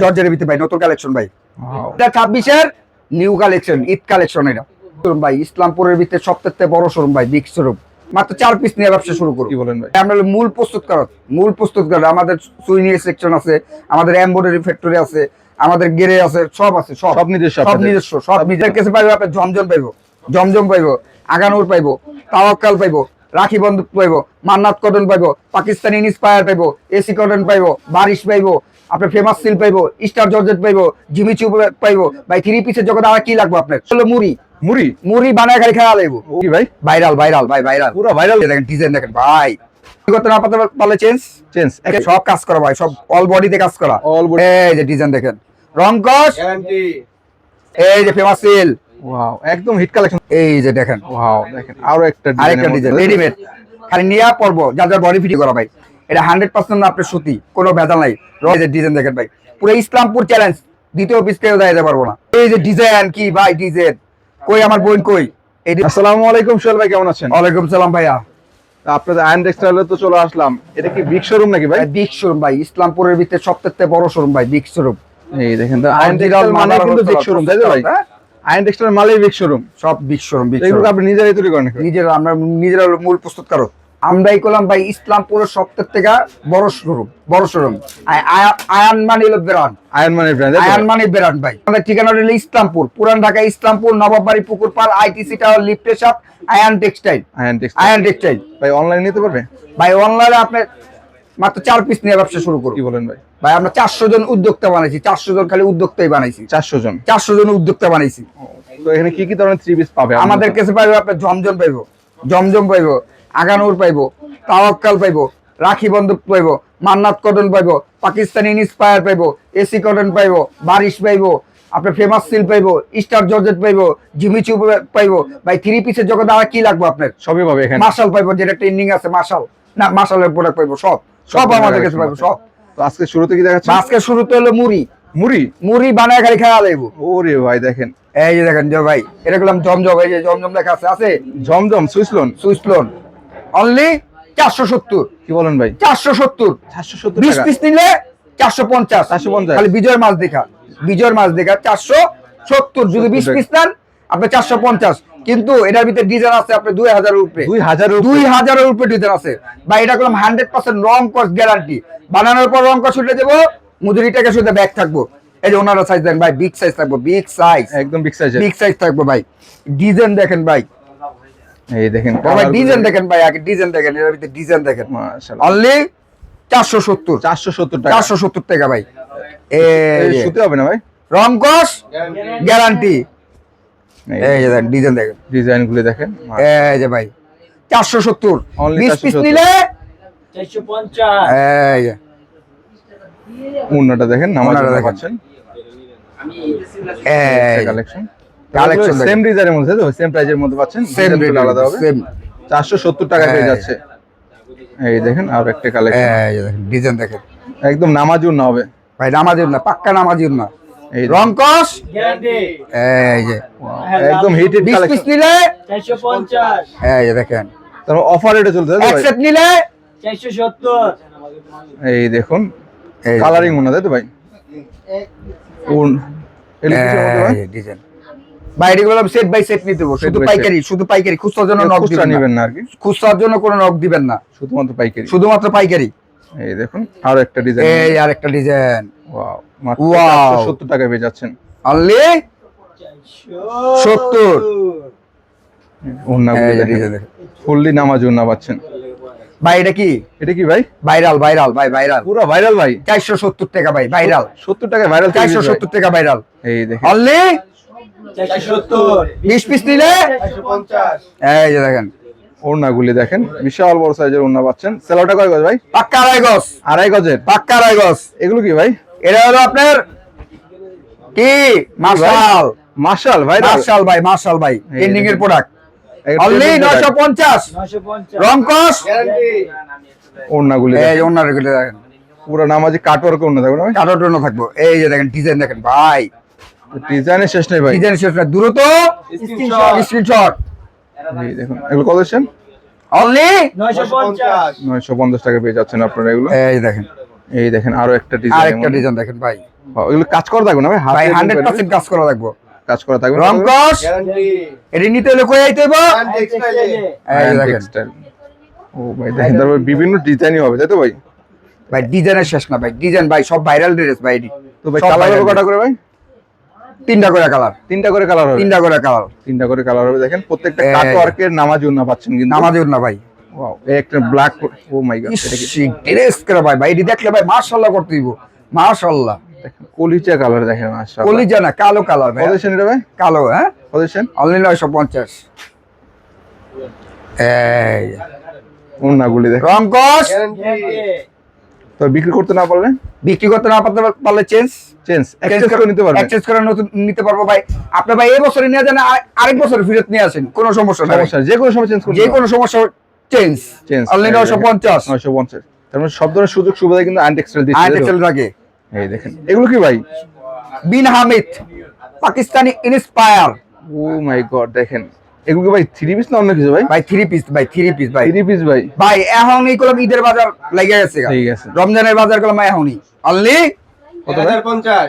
জর্জের ভিতরে ভাই নতুন কালেকশন ভাই। এটা 26 এর নিউ কালেকশন, ঈদ কালেকশন। এটা শোরুম ভাই, ইসলামপুরের ভিতরে সবথেকে বড় শোরুম ভাই, বিগ শোরুম। মাত্র 4 পিস নিয়ে ব্যবসা শুরু করব। কি বলেন ভাই? আমরা মূল প্রস্তুতকারক আমাদের সুইনি সেকশন আছে, আমাদের এমব্রয়ডারি ফ্যাক্টরি আছে, আমাদের গেরে আছে, সব আছে, সব নিজস্ব, সব নিজের কাছে পাইবো। আপনি জমজম পাইবো, আগানুর পাইবো, তাওয়াক্কাল পাইবো, রাখি বন্দুক পাইবো, মান্নাত কটন পাইবো, পাকিস্তানি ইন্সপায়ার পাইবো, এসি কটন পাইবো, বারিশ পাইবো, আপনার ফেমাস সিল পাইবো, স্টার জর্জেট পাইবো, জিমিচু পাইবো ভাই। 3 পিসের জগৎ আর কি লাগবে আপনার? হলো মুড়ি বানায় খালি খাওয়া লাগবো। কি ভাই? ভাইরাল পুরো ভাইরাল। দেখেন ডিজাইন দেখেন ভাই, কত না পালে চেঞ্জ সব কাজ করা ভাই, সব অল বডিতে কাজ করা। এই যে ডিজাইন দেখেন, রংকশ গ্যারান্টি। এই যে ফেমাস সিল, ওয়াও একদম হিট কালেকশন। এই যে দেখেন, ওয়াও দেখেন আরেকটা ডিজাইন রেডিমেড, খালি নিয়া পরবো, যার বডি ফিটিং করা ভাই। এটা 100% আপনার সুতি, কোনো ভেজাল নাই। এই যে ডিজাইন দেখেন ভাই, পুরো ইসলামপুর চ্যালেঞ্জ, দ্বিতীয় পিস কেউ দাঁড়াতে পারবো না। এই যে ডিজাইন কি ভাই, ডিজাইন কই আমার বোন কই? আসসালামু আলাইকুম সোহেল ভাই, কেমন আছেন? ওয়ালাইকুম সালাম ভাইয়া। আপনাদের আয়ন টেক্সটাইলে তো চলে আসলাম। এটা কি বিগ শোরুম নাকি ভাই? বিগ শোরুম ভাই, ইসলামপুরের ভিতরে সবথেকে বড় শোরুম ভাই, বিগ শোরুম। এই দেখেন তো, আয়ন টেক্সটাইল মানে কিন্তু বিগ শোরুম, তাই তো ভাই? আয়ন টেক্সটাইল মানেই বিগ শোরুম, সব বিগ শোরুম। এগুলো আপনি নিজেরাই তৈরি করেন নাকি? আমরা নিজেরা মূল প্রস্তুতকারক। আমরাই করলাম ভাই ইসলামপুরের সবথেকে বড় শোরুম। আয়ন মানে হলো ব্র্যান্ড, আয়ন মানে ব্র্যান্ড ভাই। আমাদের ঠিকানা হলো ইসলামপুর, পুরান ঢাকা ইসলামপুর, নবাববাড়ি, পুকুর পাড়, আইটিসি টাওয়ার, লিফটের সাথে আয়ন টেক্সটাইল। ভাই অনলাইন নিতে পারবে? ভাই অনলাইনে আপনি মাত্র 4 পিস নিয়ে ব্যবসা শুরু করুন। কি বলেন ভাই? ভাই আমরা 400 জন উদ্যোক্তা বানাইছি, 400 জন খালি উদ্যোক্তাই বানাইছি। 400 জন উদ্যোক্তা বানাইছি। তো এখানে কি ধরনের 3 পিস পাবে? আমাদের কাছে পাইবো আপনি জমজম পাইবো, আগানুর পাইবো, তাওয়াক্কাল পাইবো, রাখি বন্দুক পাইবো, মান্নাত কটন পাইবো, পাকিস্তানি ইন্সপায়ার পাইবো, এসি কটন পাইবো, বারিশ পাইবো, আপনার ফেমাস সিল পাইবো, স্টার জর্জেট পাইবো, জিমিচু পাইবো ভাই। 3 পিসের জগৎ আর কি লাগবে আপনার? সবই পাবে এখানে। মার্শাল পাইবো, যেটা ট্রেন্ডিং আছে, মার্শালের প্রোডাক্ট পাইবো, সব আমাদের কাছে পাইবো সব। তো আজকে শুরুতে কি দেখাচ্ছেন? আজকে শুরুতে হলো মুড়ি বানায় খালি খাওয়া লাগবো। ওরে ভাই দেখেন, এই যে দেখেন যে ভাই, এটা করলাম জমজম। এই যে জমজম লেখা আছে জমজম সুইস লোন অনলি 470। কি বলেন ভাই? 470 20 পিস নিলে 450। খালি বিজয়ের মাছ দেখা 470। যদি 20 পিস নেন আপনি 450। কিন্তু এটার ভিতরে ডিজাইন আছে আপনার 2000 এর উপরে, 2000 এর উপরে ডিজাইন আছে ভাই। এটা করলাম 100% রং কস গ্যারান্টি। বানানোর পর রং কস উঠে দেবো, মজুরি টাকা শুধু ব্যাগ থাকবো। এই যে ওনারা সাইজ দেন ভাই, বিগ সাইজ থাকবো, একদম বিগ সাইজ থাকবো ভাই। ডিজাইন দেখেন ভাই, এই দেখেন ভাই ডিজাইন দেখেন ভাই, আগে ডিজাইন দেখেন, এর ভিতরে ডিজাইন দেখেন। মাশাআল্লাহ অনলি 470 টাকা। 470 টাকা ভাই। এই সুতি হবে না ভাই? রং কস গ্যারান্টি। এই যে দেখেন ডিজাইনগুলো দেখেন। এই যে ভাই 470 20 পিস নিলে 450। এই যে মুন্নাটা দেখেন, নামাজটা পাচ্ছেন। এই কালেকশন সেম ডিজাইনের মধ্যে, তো সেম প্রাইজের মধ্যে পাচ্ছেন, সেম রেট আলাদা হবে। 470 টাকা পেয়ে যাচ্ছে। এই দেখেন আর একটা কালেকশন, এই যে দেখেন ডিজাইন দেখেন, একদম নামাজুর না হবে ভাই, নামাজুর না, পাক্কা নামাজুর না। রং কস গ্যারান্টি। এই যে একদম হিটেড কালেকশন। 20 পিস নিলে 450। এই যে দেখেন, তারপর অফার রেটে চলছে ভাই। একসেপ্ট নিলে 470। এই দেখুন কালারিং মনে হয় তো ভাই। ডিজাইন ভাই, এগুলো সেট বাই সেট নিতে হবে। শুধু পাইকারি, খুচরার জন্য নক দিবেন না আর কি। খুচরার জন্য কোনো নক দিবেন না, শুধুমাত্র পাইকারি। এই দেখুন আর একটা ডিজাইন, এই আরেকটা ডিজাইন। ওয়াও, মাত্র 470 টাকা পেয়ে যাচ্ছেন। অনলি 70। ওন্নাগুলো দেখেন, ফুললি নামাজ ওন্না পাচ্ছেন ভাই। এটা কি ভাই? ভাইরাল ভাই, ভাইরাল, পুরো ভাইরাল ভাই। 470 টাকা ভাই, ভাইরাল 70 টাকা ভাইরাল, 470 টাকা ভাইরাল। এই দেখেন অনলি 470 20 পিস নিলে 450। এই যে দেখেন ওড়নাগুলি দেখেন, বিশাল বড় সাইজের ওড়না পাচ্ছেন। সেলোটা কয় গজ ভাই? পাক্কা আড়াই গজের, পাক্কা আড়াই গজ। এগুলো কি ভাই? এটা হলো আপনার কি মার্শাল ভাই, মার্শাল ভাই ট্রেন্ডিং এর প্রোডাক্ট। অনলি 950 রং কস গ্যারান্টি। ওড়নাগুলি এই ওড়নাগুলি দেখেন, পুরো নামাজি কাটওয়ার্ক ওড়না থাকবে না ভাই? কাটওয়ার্ক ওড়না থাকবে। এই যে দেখেন ডিজাইন দেখেন ভাই, ডিজাইনের শেষ নেই ভাই, ডিজাইনের শেষ নেই। দ্রুত স্ক্রিনশট। এই দেখুন এগুলো কত দিচ্ছেন? অনলি 950 টাকা পেয়ে যাচ্ছেন আপনারা এগুলো। এই দেখেন আরো একটা ডিজাইন, ডিজাইন দেখেন ভাই, এগুলো কাজ করা থাকবে না ভাই? ভাই 100% কাজ করা লাগবে। কাজ করা থাকবে। রংকশ এটি নিতে হলে কই আইতে হবে? এই দেখেন টেক্সটাইল। ও ভাই দেখেন, তারপর বিভিন্ন ডিজাইনই হবে তাই তো ভাই? ভাই ডিজাইনের শেষ না ভাই, ডিজাইন ভাই সব ভাইরাল ড্রেস ভাই এটি। তো ভাই সব কালার viral হবে কটা dress। করে ভাই? 3টা করে কালার, 3টা করে কালার হবে। 3টা করে কালার, 3টা করে কালার হবে। দেখেন প্রত্যেকটা এই কাট ওয়ার্কের নামাজি ওন্না পাচ্ছেন কিন্তু। নামাজের না ভাই। ওয়াও, এই একটা ব্ল্যাক, ও মাই গড, এটা কি ড্রেস করে ভাই, ভাই এটি দেখলে ভাই মাশাআল্লাহ করতে দিব, মাশাআল্লাহ। দেখেন কলিজা কালার দেখেন মাশাআল্লাহ। কলিজা না, কালো কালার ভাই। পজিশন এটা ভাই? কালো, হ্যাঁ পজিশন অনলি 950। এই ওন্নাগুলি দেখেন। রংকশ তো বিক্রি করতে না পারলে? বিক্রি করতে না পারলে চেঞ্জ এক্সচেঞ্জ করে নিতে পারবেন। এক্সচেঞ্জ করে নতুন নিতে পারবো ভাই। আপনি ভাই এই বছরে নিয়ে যান, আরেক বছর ফেরত নিয়ে আসেন, কোনো সমস্যা নাই। সমস্যা যে কোনো সময় চেঞ্জ করতে যে কোনো সমস্যা চেঞ্জ চেঞ্জ অনলি 950। 950। তার মানে সব ধরনের সুযোগ সুবিধা কিন্তু আনটেক্সটাইল দিচ্ছে। আইটেল লাগে। এই দেখেন এগুলো কি ভাই? বিন হামিদ পাকিস্তানি ইন্সপায়ার। ও মাই গড, দেখেন এগুলো কি ভাই 3 পিস না অন্য কিছু ভাই? ভাই 3 পিস ভাই, 3 পিস ভাই। 3 পিস ভাই। ভাই এখন এই কলম ঈদের বাজার লাগা গেছে, ঠিক আছে। রমজানের বাজার কলম এখনই অনলি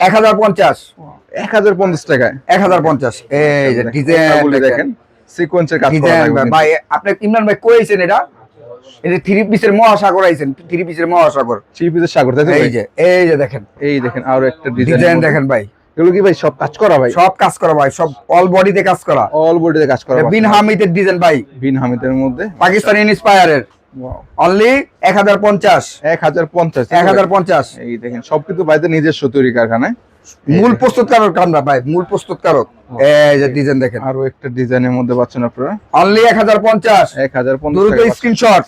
1050। 1050 টাকায় 1050। এই যে ডিজাইন দেখেন, সিকোয়েন্সের কাজ করা ডিজাইন থাকবে। ভাই আপনি ইমরান ভাই কইছেন এটা এটা 3 পিসের মহাসাগর আইছেন, 3 পিসের মহাসাগর, 3 পিসের সাগর তাই তো ভাই? এই যে দেখেন, এই দেখেন আরো একটা ডিজাইন দেখেন ভাই। এগুলো কি ভাই সব কাজ করা ভাই? সব কাজ করা ভাই, সব অল বডিতে কাজ করা, অল বডিতে কাজ করা। বিন হামিদের ডিজাইন ভাই, বিন হামিদের মধ্যে পাকিস্তানি ইন্সপায়ারের ওয়াও, অনলি 1050। 1050। 1050। এই দেখেন সব কিন্তু ভাইদের নিজস্ব তৈরি কারখানায়। মূল প্রস্তুতকারক আমরা ভাই, মূল প্রস্তুতকারক। এই যে ডিজাইন দেখেন, আরো একটা ডিজাইনের মধ্যে পাচ্ছেন আপনারা অনলি 1050। 1050 দ্রুত টাকা। স্ক্রিনশট,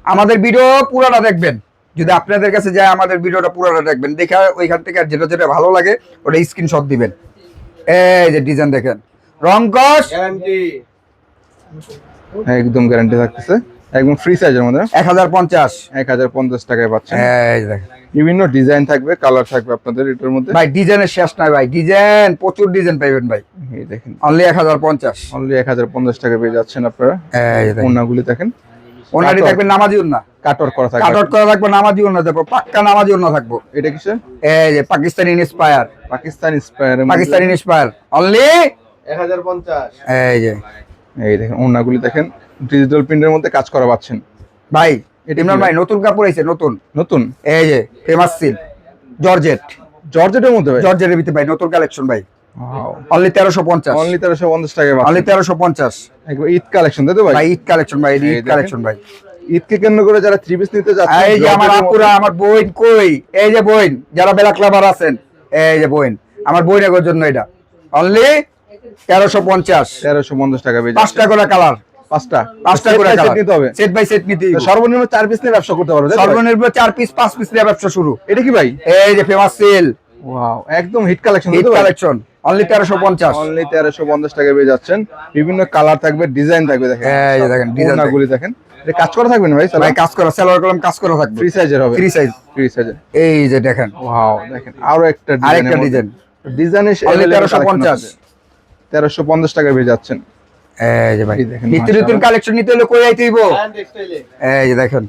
আমাদের ভিডিও পুরোটা দেখবেন। যদি আপনাদের কাছে যায় আমাদের ভিডিওটা পুরোটা দেখবেন, দেখে ওইখান থেকে যেটা যেটা ভালো লাগে ওটা স্ক্রিনশট দিবেন। এই যে ডিজাইন দেখেন, রংকশ একদম গ্যারান্টি থাকতেছে, একদম ফ্রি সাইজের মধ্যে 1050। 1050 টাকায় পাচ্ছেন। এই যে দেখেন বিভিন্ন ডিজাইন থাকবে, কালার থাকবে আপনাদের এটার মধ্যে। ভাই ডিজাইনের শেষ নাই ভাই, ডিজাইন প্রচুর ডিজাইন পাইবেন ভাই। এই দেখেন অনলি 1050। অনলি 1050 টাকা পেয়ে যাচ্ছেন আপনারা। এই যে দেখেন, ওন্নাগুলি দেখেন, ওনাটি থাকবে নামাজি ওন্না, কাটওয়ার্ক করা থাকবে। কাটআউট করা থাকবে, নামাজি ওন্না দেবো, পাক্কা নামাজি ওন্না থাকবো। এটা কিসের? এই যে Pakistani inspire, Pakistan inspire. Pakistani inspire only 1050। এই যে এই দেখেন ওন্নাগুলি দেখেন, ডিজিটাল প্রিন্টের মধ্যে কাজ করা পাচ্ছেন ভাই। এটা ইমরান কি ভাই নতুন কাপড় আইছে, নতুন নতুন। এই যে ফেমাস সিল জর্জেট, জর্জেটের মধ্যে ভাই? জর্জেটের ভিতরে ভাই নতুন কালেকশন ভাই, ওয়াও, অনলি 1350। অনলি 1350 টাকায় পাচ্ছেন। অনলি 1350 একবার ঈদ কালেকশন তাই তো ভাই? ভাই, ঈদ কালেকশন ভাই, এই ঈদ দেখেন। কালেকশন ভাই। ঈদকে কেন্দ্র করে যারা 3 পিস নিতে যাচ্ছেন, এই যে আমার জর্জেটের আপুরা, মধ্যে- আমার বোন কই, এই যে বোন যারা বেলা ক্লাবার আছেন, এই যে বোন আমার বোনের জন্য এটা অনলি 1350। 1350 টাকা পেয়ে 5টা করে কালার, পাঁচটা 5টা করে Set by set কালার নিতে হবে। সেট বাই সেট নিতে তো হবে। সর্বনিম্ন 4 পিস নিয়ে ব্যবসা করতে পারবে তাই তো ভাই? সর্বনিম্ন 4 পিস 5 পিস দিয়ে ব্যবসা শুরু। এটা কি ভাই? এই যে ফেমাস সেল ওয়াও, একদম hit collection Eid collection only 1350। Only 1350 টাকা পেয়ে যাচ্ছেন। বিভিন্ন কালার থাকবে, ডিজাইন থাকবে দেখেন। এই যে দেখেন ডিজাইন ওন্নাগুলি দেখেন, এটা কাজ করা থাকবে না ভাই? ভাই কাজ করা, সেলোয়ার কলম কাজ করা থাকবে, ফ্রি সাইজের হবে। Free size. ফ্রি সাইজের। এই যে দেখেন ওয়াও, দেখেন আরো একটা আরেকটা ডিজাইন ডিজাইনের অনলি 1350। 1350 টাকা পেয়ে যাচ্ছেন। এই যে ভাই এই দেখেন, নিত্য নতুন মাশাআল্লাহ। কালেকশন নিতে হলে কই আইতে হইব? টেক্সটাইলে এই যে দেখেন,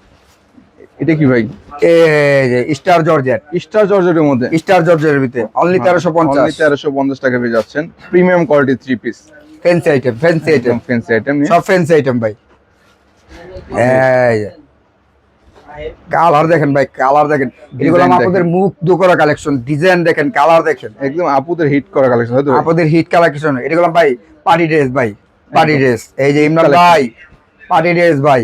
এটা কি ভাই? এই যে স্টার জর্জেট, স্টার জর্জেটের মধ্যে স্টার জর্জেটের ভিতরে অনলি 1350। অনলি 1350 টাকা পেয়ে যাচ্ছেন। Premium quality 3 piece, fancy item, fancy item, একদম ফ্যান্সি আইটেম নিয়ে। সব ফ্যান্সি আইটেম ভাই। এই যে কালার দেখেন ভাই, কালার দেখেন, এগুলো Design আমাদের দেখেন। মুখ দোকরা কালেকশন, ডিজাইন দেখেন, কালার দেখেন, একদম আপুদের হিট করা কালেকশন তাই তো ভাই? আমাদের হিট কালেকশন। এগুলো ভাই পার্টি ড্রেস ভাই, পার্টি ড্রেস। এই যে ইমরান collection। ভাই পার্টি ড্রেস ভাই,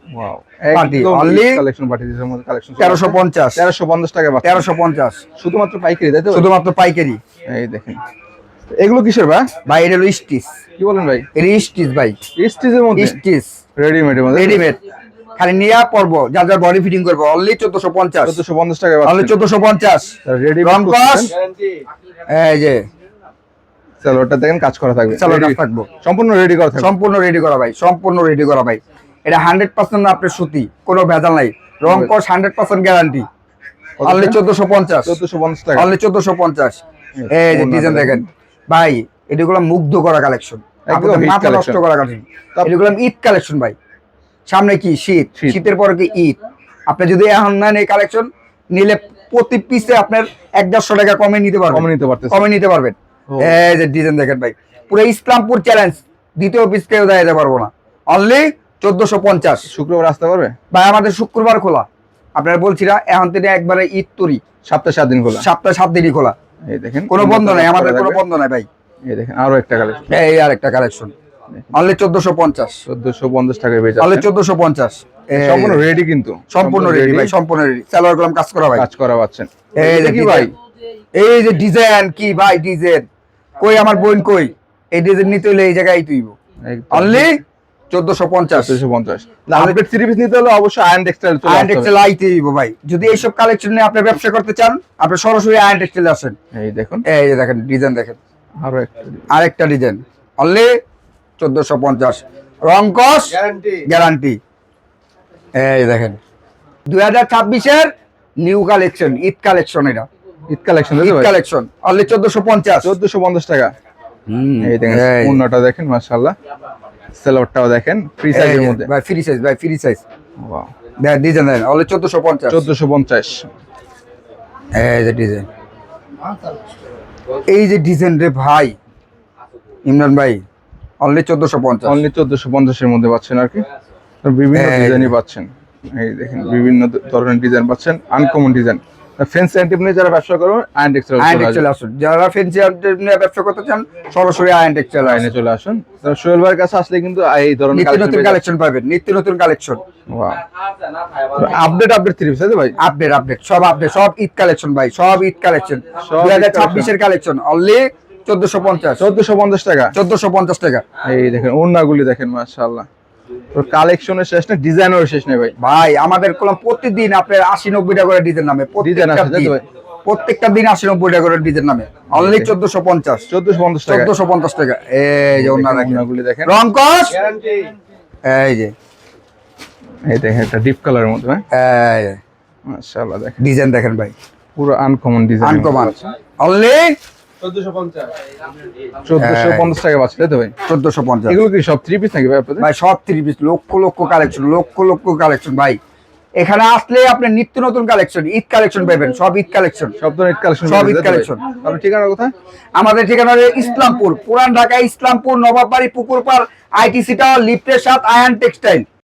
ওয়াও, Party, একদম only কালেকশন পার্টিদের মধ্যে কালেকশন 1350। 1350 টাকা পাচ্ছেন। 1350 শুধুমাত্র পাইকারি তাই তো ভাই? শুধুমাত্র পাইকারি। এই দেখেন এগুলো কিসের ভাই? ভাই এটা হলো স্টিচ, কি বলেন ভাই? এটা স্টিচ ভাই, স্টিচের মধ্যে স্টিচ রেডিমেডের মধ্যে রেডিমেড, খালি নিয়া পরবো, যার যার বডি ফিটিং করবো অনলি 1450। 1450 টাকা অনলি পাচ্ছেন। 1450। রেডিমেড রং কস, গ্যারান্টি। এই যে সালোয়ারটা দেখেন কাজ করা থাকবে, সালোয়ার কাজ Ready- থাকবো। সম্পূর্ণ রেডি করা থাকবে। সম্পূর্ণ রেডি করা ভাই, সম্পূর্ণ রেডি করা ভাই। এটা 100% আপনার সুতি, কোনো ভেজাল নাই। রং কস 100% গ্যারান্টি। অনলি 1450। 1450 টাকা। অনলি 1450। এই যে ডিজাইন দেখেন ভাই, এগুলো মুগ্ধ করা কালেকশন, একদম আপনাদের hit মাথা নষ্ট collection। করা কালেকশন। তাপ- এগুলো ঈদ কালেকশন ভাই, সামনে কি শীত, শীত। শীতের পরে কি ঈদ। আপনি যদি এখন নেন এই কালেকশন নিলে প্রতি পিসে আপনার 150 টাকা কমে নিতে পারবেন, কমে নিতে পারতেছেন। কমে নিতে পারবেন। ও। এই যে ডিজাইন দেখেন ভাই, পুরো ইসলামপুর চ্যালেঞ্জ, দ্বিতীয় পিস কেউ দেখাতে পারবো না, অনলি 1450। শুক্রবার আসতে পারবে? ভাই আমাদের শুক্রবার খোলা, আপনারা বলছি না এখন থেকে একবারে ঈদ তরি, সপ্তাহে 7 দিন খোলা। সপ্তাহে 7 দিনই খোলা, এই দেখেন কোনো বন্ধ নাই, আমাদের কোনো বন্ধ নাই ভাই। এই দেখেন আরো একটা কালেকশন, এই আরেকটা কালেকশন, অনলি 1450, 1450 টাকায় পেয়ে অনলি যাচ্ছেন। 1450। সম্পূর্ণ রেডি কিন্তু, সম্পূর্ণ রেডি ভাই, সম্পূর্ণ রেডি, সালোয়ার কলম কাজ করা ভাই। কাজ করা পাচ্ছেন। এই যে কি ভাই, এই যে ডিজাইন কি ভাই, ডিজাইন কই আমার বোন কই, এই ডিজাইন নিতে হলে এই জায়গায় তুইব, অনলি 1450। 1450। আপডেট 3 পিস নিতে হলে অবশ্যই আয়রন টেক্সটাইল চলে আয়রন আসতে হবে। টেক্সটাইল আইতে দিব ভাই, যদি এইসব কালেকশন নিয়ে আপনি ব্যবসা করতে চান, আপনি সরাসরি আয়রন টেক্সটাইলে আসেন। এই দেখুন এই যে দেখেন ডিজাইন দেখেন, আরো একটা আরেকটা ডিজাইন, অনলি 1450, রং কস গ্যারান্টি। গ্যারান্টি। এই দেখেন 2026 এর নিউ কালেকশন, ঈদ কালেকশন, এটা Eid collection Eid collection, only 1450। 1450 টাকা। এই দেখেন ওন্নাটা দেখেন মাশাআল্লাহ, সেলোয়ারটাও দেখেন ফ্রি সাইজের মধ্যে। ভাই ফ্রি সাইজ, ভাই ফ্রি সাইজ, ওয়াও, দেখেন ডিজাইন দেখেন, অনলি 1450। 1450। এই যে ডিজাইন, এই যে ডিজাইন রে ভাই ইমরান ভাই, অনলি 1450। অনলি 1450 এর মধ্যে পাচ্ছেন আর কি, তো বিভিন্ন এই ডিজাইনই পাচ্ছেন। এই দেখেন বিভিন্ন ধরনের ডিজাইন পাচ্ছেন, আনকমন ডিজাইন। ফ্যান্সি আইটেম নিয়ে যারা ব্যবসা করবেন আয়রন টেক্সটাইল আয়রন টেক্সটাইল আসুন, যারা ফ্যান্সি আইটেম নিয়ে ব্যবসা করতে চান সরাসরি আয়রন টেক্সটাইল লাইনে চলে আসুন। তো সোহেল ভাইয়ের কাছে আসলে কিন্তু এই ধরনের নিত্য নতুন কালেকশন পাবেন, নিত্য নতুন কালেকশন, আপডেট 3 পিস আছে ভাই। আপডেট আপডেট সব ঈদ কালেকশন ভাই, সব ঈদ কালেকশন, সব ঈদ 2026 এর কালেকশন, অনলি 1450। 1450 টাকা। 1450 টাকা। এই দেখেন ওন্নাগুলি দেখেন মাশাআল্লাহ, তো কালেকশনের শেষ না, ডিজাইনের শেষ নেই ভাই। ভাই আমাদের কোন প্রতিদিন আপনার 80-90 টাকা করে ডিজাইন নামে, ডিজাইন আছে তাই তো ভাই? প্রত্যেকটা দিন 80-90 টাকা করে ডিজাইন নামে, অনলি 1450। 1450 টাকা। 1450 টাকা। এই যে ওন্না দেখেন, ওন্নাগুলি দেখেন, রং কস, গ্যারান্টি। এই যে এই দেখেন একটা ডিপ কালারের মধ্যে হ্যাঁ এই মাশাআল্লাহ, দেখেন ডিজাইন দেখেন ভাই, পুরো আনকমন ডিজাইন, আনকমন, অনলি 1450। 1450 টাকা পাচ্ছেন তাই তো ভাই? 1450। এগুলো কি সব 3 পিস নাকি ভাই আপনাদের? ভাই সব 3 piece, lakh lakh collection, lakh lakh collection ভাই। এখানে আসলে আপনি নিত্য নতুন কালেকশন, ঈদ কালেকশন পাবেন, সব ঈদ কালেকশন, সব ধরনের ঈদ কালেকশন, সব ঈদ কালেকশন। আপনার ঠিকানা কোথায়? আমাদের ঠিকানা হলো ইসলামপুর, পুরান ঢাকা ইসলামপুর, নবাববাড়ি, পুকুরপাড়, আইটিসি টাওয়ার, লিফটের 7, আয়রন টেক্সটাইল।